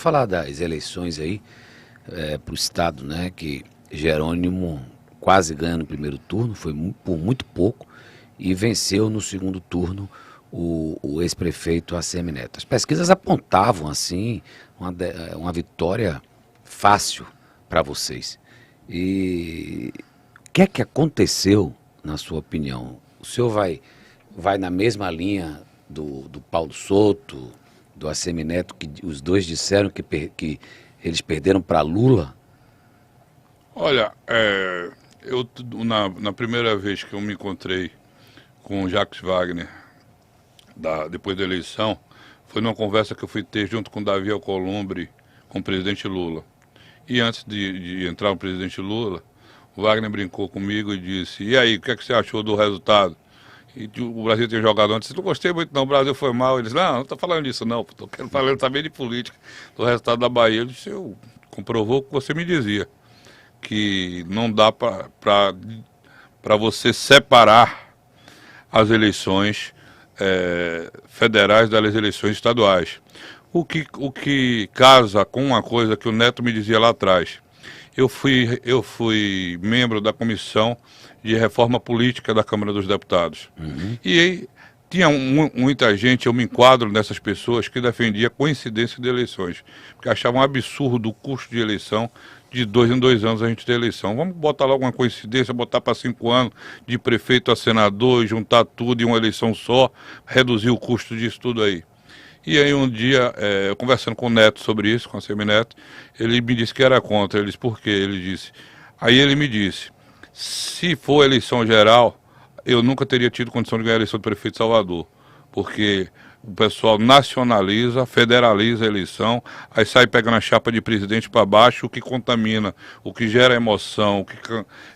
falar das eleições aí para o Estado, né? Que Jerônimo quase ganha no primeiro turno, foi por muito pouco, e venceu no segundo turno o ex-prefeito ACM Neto. As pesquisas apontavam, assim, uma vitória fácil para vocês. E o que é que aconteceu, na sua opinião? O senhor vai na mesma linha do Paulo Souto, do ACM Neto, que os dois disseram que eles perderam para Lula? Olha, na primeira vez que eu me encontrei com o Jacques Wagner, depois da eleição, foi numa conversa que eu fui ter junto com Davi Alcolumbre, com o presidente Lula. E antes de entrar o presidente Lula, o Wagner brincou comigo e disse: e aí, o que é que você achou do resultado? E o Brasil tinha jogado antes. Não gostei muito não, o Brasil foi mal. Eles: não estou falando disso não, estou falando também de política, do resultado da Bahia. Eu disse: comprovou o que você me dizia, que não dá para você separar as eleições federais das eleições estaduais. O que casa com uma coisa que o Neto me dizia lá atrás. Eu fui membro da Comissão de Reforma Política da Câmara dos Deputados. Uhum. E aí, tinha muita gente, eu me enquadro nessas pessoas, que defendia a coincidência de eleições, porque achavam um absurdo o custo de eleição, de 2 em 2 anos a gente ter eleição. Vamos botar logo uma coincidência, botar para 5 anos, de prefeito a senador, e juntar tudo em uma eleição só, reduzir o custo disso tudo aí. E aí um dia, eu conversando com o Neto sobre isso, com a ACM Neto, ele me disse que era contra. Ele disse: por quê? Ele disse. Aí ele me disse: se for eleição geral, eu nunca teria tido condição de ganhar a eleição do prefeito de Salvador, porque o pessoal nacionaliza, federaliza a eleição, aí sai pegando a chapa de presidente para baixo, o que contamina, o que gera emoção, o que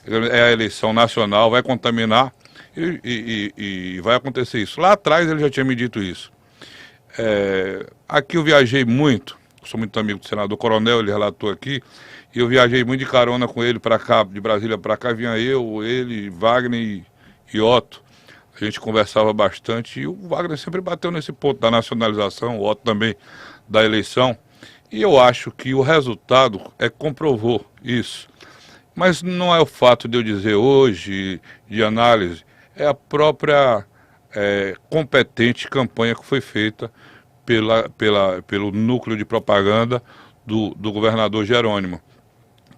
é a eleição nacional, vai contaminar e vai acontecer isso. Lá atrás ele já tinha me dito isso. Aqui eu viajei muito, sou muito amigo do senador Coronel, ele relatou aqui, e eu viajei muito de carona com ele para cá, de Brasília para cá, vinha eu, ele, Wagner e Otto. A gente conversava bastante e o Wagner sempre bateu nesse ponto da nacionalização, o Otto também da eleição, e eu acho que o resultado comprovou isso. Mas não é o fato de eu dizer hoje, de análise, é a própria competente campanha que foi feita pelo núcleo de propaganda do governador Jerônimo,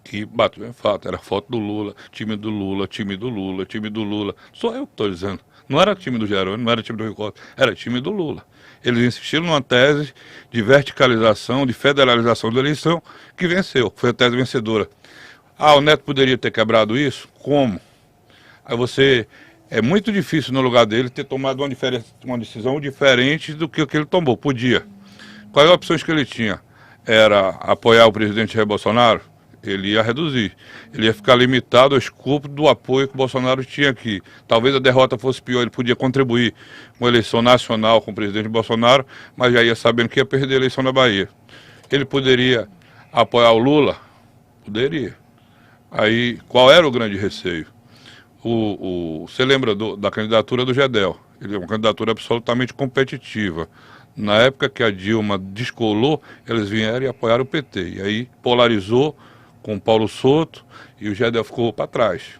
que bateu em fato, era foto do Lula, time do Lula, time do Lula, time do Lula. Só eu que estou dizendo. Não era time do Jerônimo, não era time do Ricardo, era time do Lula. Eles insistiram numa tese de verticalização, de federalização da eleição, que venceu, foi a tese vencedora. O Neto poderia ter quebrado isso? Como? Aí é muito difícil no lugar dele ter tomado uma decisão diferente do que ele tomou. Podia. Quais opções que ele tinha? Era apoiar o presidente Jair Bolsonaro? Ele ia reduzir. Ele ia ficar limitado ao escopo do apoio que o Bolsonaro tinha aqui. Talvez a derrota fosse pior, ele podia contribuir com a eleição nacional com o presidente Bolsonaro, mas já ia sabendo que ia perder a eleição na Bahia. Ele poderia apoiar o Lula? Poderia. Aí, qual era o grande receio? Você lembra da candidatura do Gedel? Ele é uma candidatura absolutamente competitiva. Na época que a Dilma descolou, eles vieram e apoiaram o PT. E aí polarizou com o Paulo Souto e o Gedel ficou para trás.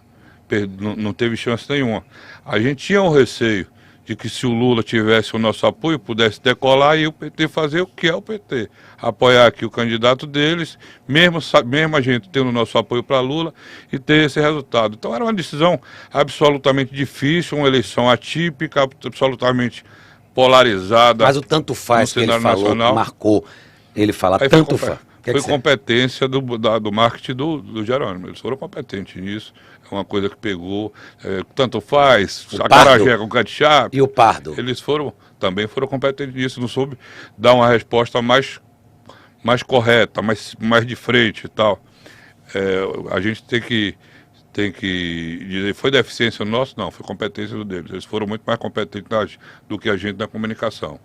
Não teve chance nenhuma. A gente tinha o receio de que se o Lula tivesse o nosso apoio, pudesse decolar e o PT fazer o que é o PT. Apoiar aqui o candidato deles, mesmo a gente tendo o nosso apoio para Lula e ter esse resultado. Então era uma decisão absolutamente difícil, uma eleição atípica, absolutamente polarizada. Mas o tanto faz que ele falou, nacional, marcou, ele fala aí tanto faz. Foi competência do marketing do Jerônimo. Eles foram competentes nisso. É uma coisa que pegou. Tanto faz, acarajé com ketchup. E o Pardo? Eles também foram competentes nisso. Não soube dar uma resposta mais correta, mais de frente e tal. A gente tem que dizer, foi deficiência nossa? Não, foi competência deles. Eles foram muito mais competentes do que a gente na comunicação.